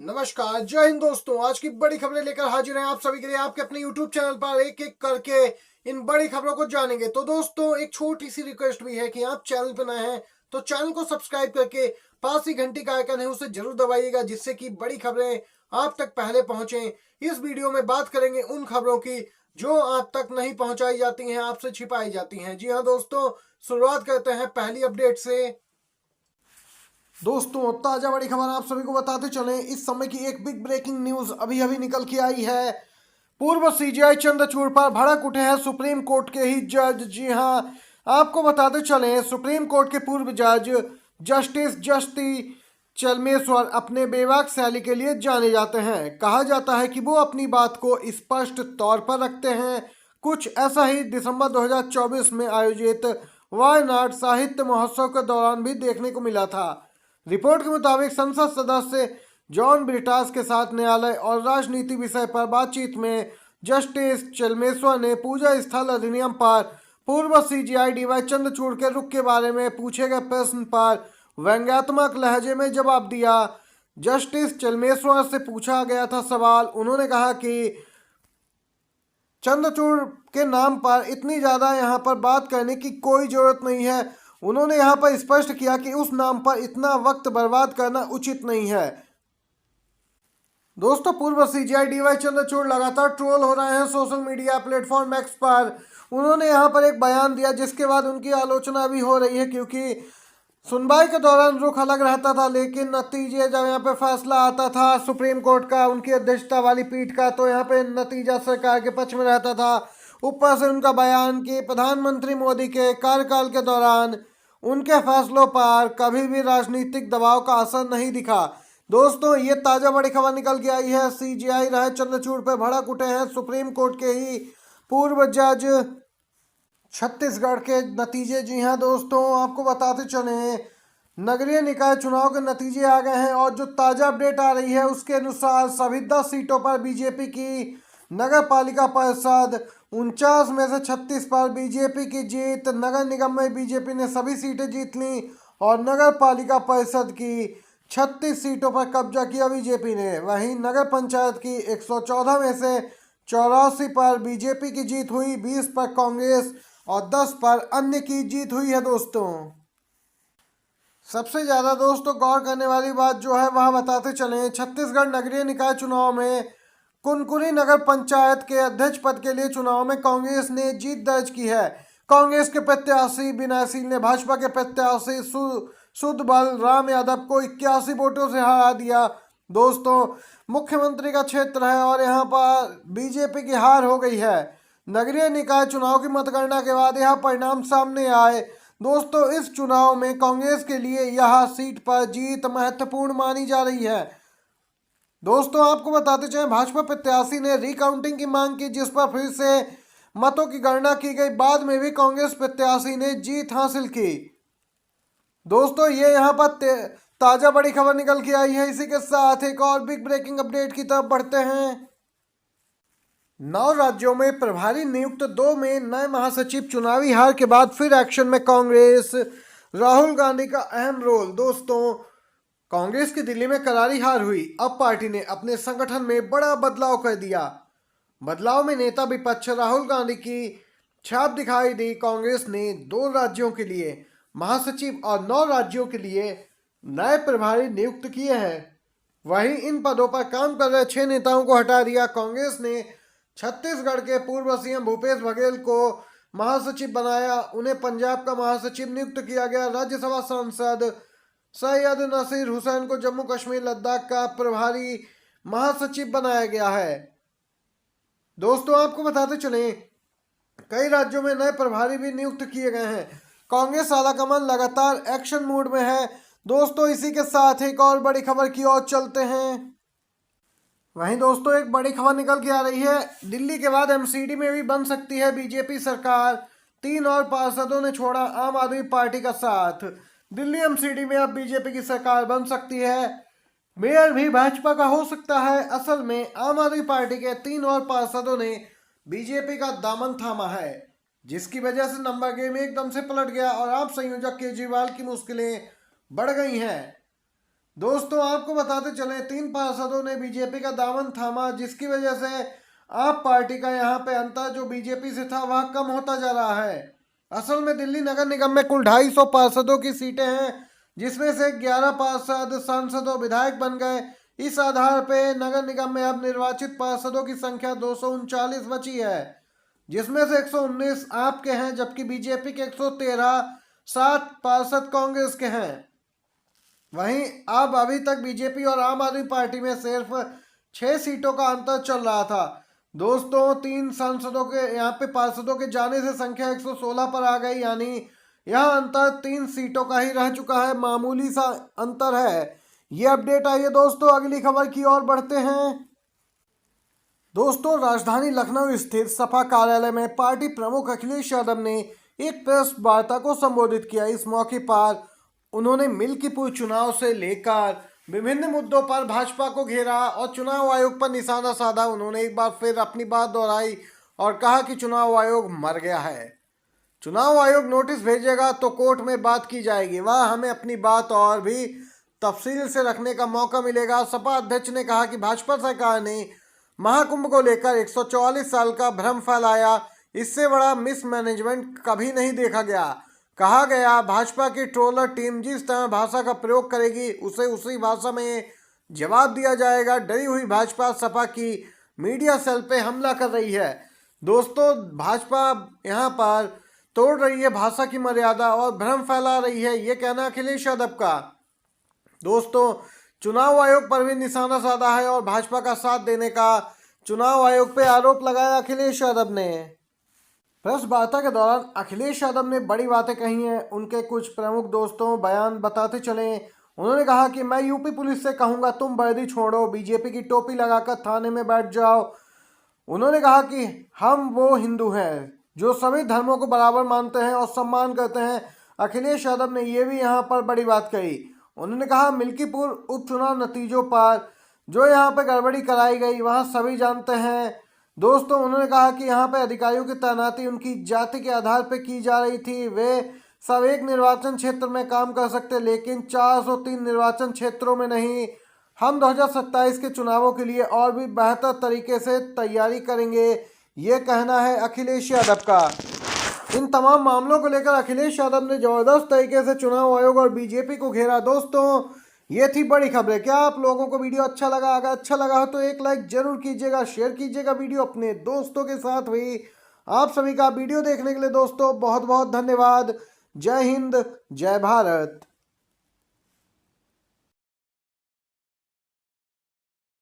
नमस्कार, जय हिंद दोस्तों। आज की बड़ी खबरें लेकर हाजिर हैं आप सभी के लिए आपके अपने YouTube चैनल पर। एक एक करके इन बड़ी खबरों को जानेंगे। तो दोस्तों, एक छोटी सी रिक्वेस्ट भी है कि आप चैनल पर नए हैं तो चैनल को सब्सक्राइब करके पास ही घंटी का आइकन है उसे जरूर दबाइएगा, जिससे कि बड़ी खबरें आप तक पहले पहुंचे। इस वीडियो में बात करेंगे उन खबरों की जो आप तक नहीं पहुंचाई जाती हैं, आपसे छिपाई जाती हैं। जी हाँ दोस्तों, शुरुआत करते हैं पहली अपडेट से। दोस्तों, ताजा बड़ी खबर आप सभी को बताते चलें। इस समय की एक बिग ब्रेकिंग न्यूज अभी अभी निकल के आई है। पूर्व सीजीआई चंद्रचूड़ पर भड़क उठे हैं सुप्रीम कोर्ट के ही जज। जी हां, आपको बताते चलें, सुप्रीम कोर्ट के पूर्व जज जस्टिस जस्टी चलमेश्वर अपने बेबाक शैली के लिए जाने जाते हैं। कहा जाता है कि वो अपनी बात को स्पष्ट तौर पर रखते हैं। कुछ ऐसा ही दिसंबर 2024 में आयोजित वायनाड साहित्य महोत्सव के दौरान भी देखने को मिला था। रिपोर्ट के मुताबिक संसद सदस्य जॉन ब्रिटास के साथ न्यायालय और राजनीति विषय पर बातचीत में जस्टिस चलमेश्वर ने पूजा स्थल अधिनियम पर पूर्व सीजीआई डीवाई चंद्रचूड़ के रुख के बारे में पूछे गए प्रश्न पर व्यंग्यात्मक लहजे में जवाब दिया। जस्टिस चलमेश्वर से पूछा गया था सवाल, उन्होंने कहा कि चंद्रचूड़ के नाम पर इतनी ज़्यादा यहाँ पर बात करने की कोई ज़रूरत नहीं है। उन्होंने यहाँ पर स्पष्ट किया कि उस नाम पर इतना वक्त बर्बाद करना उचित नहीं है। दोस्तों, पूर्व सीजीआई डीवाई चंद्रचूड़ लगातार ट्रोल हो रहे हैं सोशल मीडिया प्लेटफॉर्म एक्स पर। उन्होंने यहाँ पर एक बयान दिया जिसके बाद उनकी आलोचना भी हो रही है, क्योंकि सुनवाई के दौरान रुख अलग रहता था, लेकिन नतीजे जब यहाँ पे फैसला आता था सुप्रीम कोर्ट का, उनकी अध्यक्षता वाली पीठ का, तो यहाँ पे नतीजा सरकार के पक्ष में रहता था। ऊपर से उनका बयान कि प्रधानमंत्री मोदी के कार्यकाल के दौरान उनके फैसलों पर कभी भी राजनीतिक दबाव का असर नहीं दिखा। दोस्तों, ये ताज़ा बड़ी खबर निकल के आई है। सीजीआई रहे चंद्रचूड़ पर भड़क उठे हैं सुप्रीम कोर्ट के ही पूर्व जज। छत्तीसगढ़ के नतीजे, जी हाँ दोस्तों, आपको बताते चले, नगरीय निकाय चुनाव के नतीजे आ गए हैं और जो ताज़ा अपडेट आ रही है उसके अनुसार सभी 10 सीटों पर बीजेपी की नगर पालिका परिषद, 49 में से 36 पर बीजेपी की जीत। नगर निगम में बीजेपी ने सभी सीटें जीत ली और नगर पालिका परिषद की 36 सीटों पर कब्जा किया बीजेपी ने। वहीं नगर पंचायत की 114 में से 84 पर बीजेपी की जीत हुई, 20 पर कांग्रेस और 10 पर अन्य की जीत हुई है। दोस्तों, सबसे ज़्यादा दोस्तों गौर करने वाली बात जो है वह बताते चलें, छत्तीसगढ़ नगरीय निकाय चुनाव में कुनकुरी नगर पंचायत के अध्यक्ष पद के लिए चुनाव में कांग्रेस ने जीत दर्ज की है। कांग्रेस के प्रत्याशी विनय सिंह ने भाजपा के प्रत्याशी सुधबल राम यादव को 81 वोटों से हरा दिया। दोस्तों, मुख्यमंत्री का क्षेत्र है और यहाँ पर बीजेपी की हार हो गई है। नगरीय निकाय चुनाव की मतगणना के बाद यह परिणाम सामने आए। दोस्तों, इस चुनाव में कांग्रेस के लिए यह सीट पर जीत महत्वपूर्ण मानी जा रही है। दोस्तों, आपको बताते चलें, भाजपा प्रत्याशी ने रिकाउंटिंग की मांग की, जिस पर फिर से मतों की गणना की गई। बाद में भी कांग्रेस प्रत्याशी ने जीत हासिल की। दोस्तों, ये यहाँ पर ताजा बड़ी खबर निकल के आई है। इसी के साथ एक और बिग ब्रेकिंग अपडेट की तरफ बढ़ते हैं। 9 राज्यों में प्रभारी नियुक्त, 2 में नए महासचिव। चुनावी हार के बाद फिर एक्शन में कांग्रेस, राहुल गांधी का अहम रोल। दोस्तों, कांग्रेस की दिल्ली में करारी हार हुई। अब पार्टी ने अपने संगठन में बड़ा बदलाव कर दिया। बदलाव में नेता विपक्ष राहुल गांधी की छाप दिखाई दी। कांग्रेस ने 2 राज्यों के लिए महासचिव और 9 राज्यों के लिए नए प्रभारी नियुक्त किए हैं। वहीं इन पदों पर काम कर रहे 6 नेताओं को हटा दिया। कांग्रेस ने छत्तीसगढ़ के पूर्व सीएम भूपेश बघेल को महासचिव बनाया, उन्हें पंजाब का महासचिव नियुक्त किया गया। राज्यसभा सांसद सैयद नसीर हुसैन को जम्मू कश्मीर लद्दाख का प्रभारी महासचिव बनाया गया है। दोस्तों, आपको बताते चलें, कई राज्यों में नए प्रभारी भी नियुक्त किए गए हैं। कांग्रेस आलाकमान लगातार एक्शन मोड में है। दोस्तों, इसी के साथ एक और बड़ी खबर की ओर चलते हैं। वहीं दोस्तों, एक बड़ी खबर निकल के आ रही है। दिल्ली के बाद एमसीडी में भी बन सकती है बीजेपी सरकार। 3 और पार्षदों ने छोड़ा आम आदमी पार्टी का साथ। दिल्ली एमसीडी में अब बीजेपी की सरकार बन सकती है। मेयर भी भाजपा का हो सकता है। असल में आम आदमी पार्टी के 3 और पार्षदों ने बीजेपी का दामन थामा है, जिसकी वजह से नंबर गेम एकदम से पलट गया और आप संयोजक केजरीवाल की मुश्किलें बढ़ गई हैं। दोस्तों आपको बताते चले 3 पार्षदों ने बीजेपी का दामन थामा, जिसकी वजह से आप पार्टी का यहाँ पे अंतर जो बीजेपी से था वह कम होता जा रहा है। असल में दिल्ली नगर निगम में कुल 250 पार्षदों की सीटें हैं, जिसमें से 11 पार्षद सांसद और विधायक बन गए। इस आधार पे नगर निगम में अब निर्वाचित पार्षदों की संख्या 239 बची है, जिसमें से 119 आपके हैं, जबकि बीजेपी के 113, 7 पार्षद कांग्रेस के हैं। वहीं अब अभी तक बीजेपी और आम आदमी पार्टी में सिर्फ 6 सीटों का अंतर चल रहा था। दोस्तों 3 सांसदों के यहाँ पे पार्षदों के जाने से संख्या 116 पर आ गई, यानी यह अंतर 3 सीटों का ही रह चुका है, मामूली सा अंतर है। ये अपडेट आई है दोस्तों। अगली खबर की ओर बढ़ते हैं। दोस्तों राजधानी लखनऊ स्थित सपा कार्यालय में पार्टी प्रमुख अखिलेश यादव ने एक प्रेस वार्ता को संबोधित किया। इस मौके पर उन्होंने मिल्कीपुर चुनाव से लेकर विभिन्न मुद्दों पर भाजपा को घेरा और चुनाव आयोग पर निशाना साधा। उन्होंने एक बार फिर अपनी बात दोहराई और कहा कि चुनाव आयोग मर गया है। चुनाव आयोग नोटिस भेजेगा तो कोर्ट में बात की जाएगी, वह हमें अपनी बात और भी तफसील से रखने का मौका मिलेगा। सपा अध्यक्ष ने कहा कि भाजपा सरकार ने महाकुंभ को लेकर 144 साल का भ्रम फैलाया, इससे बड़ा मिसमैनेजमेंट कभी नहीं देखा गया। कहा गया भाजपा की ट्रोलर टीम जिस तरह भाषा का प्रयोग करेगी उसे उसी भाषा में जवाब दिया जाएगा। डरी हुई भाजपा सपा की मीडिया सेल पे हमला कर रही है। दोस्तों भाजपा यहाँ पर तोड़ रही है भाषा की मर्यादा और भ्रम फैला रही है, ये कहना अखिलेश यादव का। दोस्तों चुनाव आयोग पर भी निशाना साधा है और भाजपा का साथ देने का चुनाव आयोग पे आरोप लगाया अखिलेश यादव ने। प्रेस वार्ता के दौरान अखिलेश यादव ने बड़ी बातें कही हैं। उनके कुछ प्रमुख दोस्तों बयान बताते चले। उन्होंने कहा कि मैं यूपी पुलिस से कहूंगा तुम वर्दी छोड़ो, बीजेपी की टोपी लगाकर थाने में बैठ जाओ। उन्होंने कहा कि हम वो हिंदू हैं जो सभी धर्मों को बराबर मानते हैं और सम्मान करते हैं। अखिलेश यादव ने ये भी यहाँ पर बड़ी बात कही। उन्होंने कहा मिल्कीपुर उपचुनाव नतीजों पर जो यहाँ पे गड़बड़ी कराई गई वहाँ सभी जानते हैं। दोस्तों उन्होंने कहा कि यहाँ पे अधिकारियों की तैनाती उनकी जाति के आधार पर की जा रही थी। वे सब एक निर्वाचन क्षेत्र में काम कर सकते, लेकिन 403 निर्वाचन क्षेत्रों में नहीं। हम 2027 के चुनावों के लिए और भी बेहतर तरीके से तैयारी करेंगे, ये कहना है अखिलेश यादव का। इन तमाम मामलों को लेकर अखिलेश यादव ने जबरदस्त तरीके से चुनाव आयोग और बीजेपी को घेरा। दोस्तों ये थी बड़ी खबरें। क्या आप लोगों को वीडियो अच्छा लगा? अगर अच्छा लगा हो तो एक लाइक जरूर कीजिएगा, शेयर कीजिएगा वीडियो अपने दोस्तों के साथ भी। आप सभी का वीडियो देखने के लिए दोस्तों बहुत बहुत धन्यवाद। जय हिंद, जय भारत।